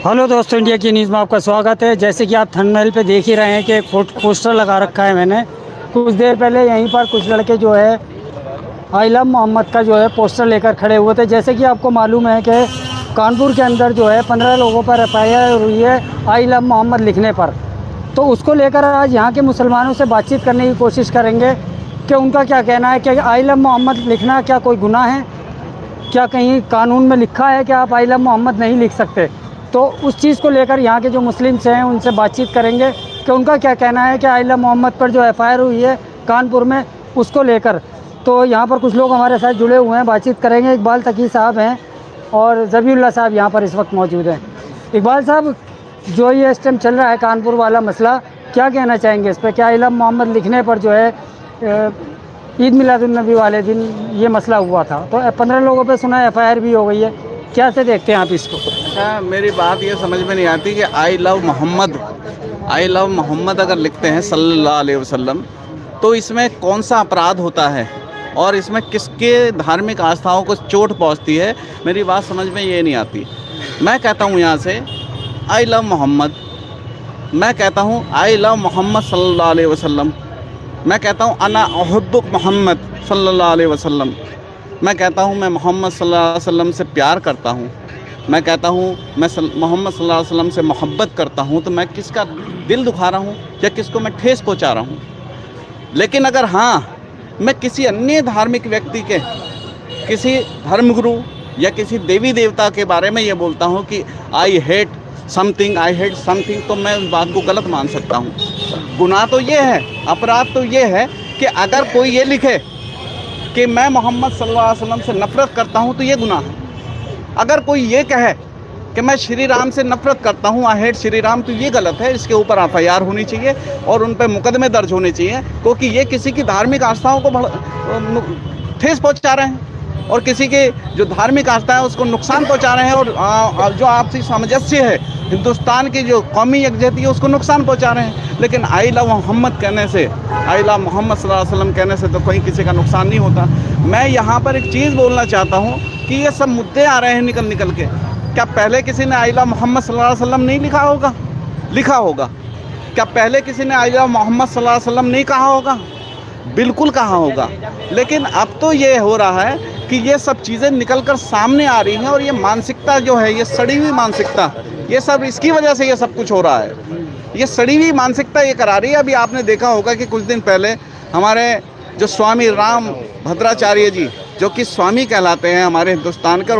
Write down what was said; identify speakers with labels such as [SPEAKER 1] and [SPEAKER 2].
[SPEAKER 1] Hello दोस्तों, India की news में आपका स्वागत है। जैसे कि आप थंबनेल पे देख ही रहे हैं कि एक पोस्टर लगा रखा है मैंने। कुछ देर पहले यहीं पर कुछ लड़के जो है आई लव मोहम्मद का जो है पोस्टर लेकर खड़े हुए थे। जैसे कि आपको मालूम है कि कानपुर के अंदर जो है 15 लोगों पर FIR हुई है आई लव मोहम्मद लिखने पर। तो उसको लेकर आज यहाँ के मुसलमानों से बातचीत करने की कोशिश करेंगे कि उनका क्या कहना है कि आई लव मोहम्मद लिखना क्या कोई गुनाह है, क्या कहीं कानून में लिखा है कि आप आई लव मोहम्मद नहीं लिख सकते। तो उस चीज़ को लेकर यहाँ के जो मुस्लिम्स हैं उनसे बातचीत करेंगे कि उनका क्या कहना है कि आई लव मोहम्मद पर जो FIR हुई है कानपुर में उसको लेकर। तो यहाँ पर कुछ लोग हमारे साथ जुड़े हुए हैं, बातचीत करेंगे। इकबाल तकी साहब हैं और ज़बीउल्लाह साहब यहाँ पर इस वक्त मौजूद हैं। इकबाल साहब, जो ये इस टाइम चल रहा है कानपुर वाला मसला, क्या कहना चाहेंगे इस पर? क्या आई लव मोहम्मद लिखने पर जो है ईद मिलादुन्नबी वाले दिन ये मसला हुआ था, तो 15 लोगों पे सुना है FIR भी हो गई है, क्या से देखते हैं आप इसको?
[SPEAKER 2] अच्छा, मेरी बात ये समझ में नहीं आती कि आई लव मोहम्मद अगर लिखते हैं सल्लल्लाहु अलैहि वसल्लम, तो इसमें कौन सा अपराध होता है और इसमें किसके धार्मिक आस्थाओं को चोट पहुंचती है? मेरी बात समझ में ये नहीं आती। मैं कहता हूँ यहाँ से आई लव मोहम्मद, मैं कहता हूँ आई लव मोहम्मद सल्लल्लाहु अलैहि वसल्लम, मैं कहता हूँ अना अहुब्बुक मोहम्मद सल्लल्लाहु अलैहि वसल्लम, मैं कहता हूँ मैं मोहम्मद सल्लल्लाहु अलैहि वसल्लम से प्यार करता हूँ, मैं कहता हूँ मैं मोहम्मद सल्लल्लाहु अलैहि वसल्लम से मोहब्बत करता हूँ। तो मैं किसका दिल दुखा रहा हूँ या किसको मैं ठेस पहुँचा रहा हूँ? लेकिन अगर हाँ, मैं किसी अन्य धार्मिक व्यक्ति के, किसी धर्मगुरु या किसी देवी देवता के बारे में ये बोलता हूँ कि आई हेट समथिंग, तो मैं उस बात को गलत मान सकता हूँ। गुनाह तो ये है, अपराध तो ये है कि अगर कोई ये लिखे कि मैं मोहम्मद सल्लल्लाहु अलैहि वसल्लम से नफ़रत करता हूँ तो ये गुनाह है। अगर कोई ये कहे कि मैं श्री राम से नफ़रत करता हूँ, आई हेट श्री राम, तो ये गलत है। इसके ऊपर FIR होनी चाहिए और उन पर मुकदमे दर्ज होने चाहिए, क्योंकि ये किसी की धार्मिक आस्थाओं को ठेस पहुँचा रहे हैं और किसी के जो धार्मिक आस्था है उसको नुकसान पहुँचा रहे हैं और जो आपसी सामंजस्य है, हिंदुस्तान की जो कौमी यकजहती है, उसको नुकसान पहुँचा रहे हैं। लेकिन आई लव मोहम्मद कहने से, आई लव मोहम्मद सल्लल्लाहु अलैहि वसल्लम कहने से तो कहीं किसी का नुकसान नहीं होता। मैं यहाँ पर एक चीज़ बोलना चाहता हूँ कि ये सब मुद्दे आ रहे हैं निकल के। क्या पहले किसी ने आई लव मोहम्मद सल्लल्लाहु अलैहि वसल्लम नहीं लिखा होगा? क्या पहले किसी ने आई लव मोहम्मद सल्लल्लाहु अलैहि वसल्लम नहीं कहा होगा? बिल्कुल कहा होगा। लेकिन अब तो ये हो रहा है कि ये सब चीज़ें निकल कर सामने आ रही हैं और ये मानसिकता जो है, ये सड़ी हुई मानसिकता, ये सब इसकी वजह से ये सब कुछ हो रहा है। ये सड़ी हुई मानसिकता ये करा रही है। अभी आपने देखा होगा कि कुछ दिन पहले हमारे जो स्वामी राम भद्राचार्य जी, जो कि स्वामी कहलाते हैं हमारे हिंदुस्तान के,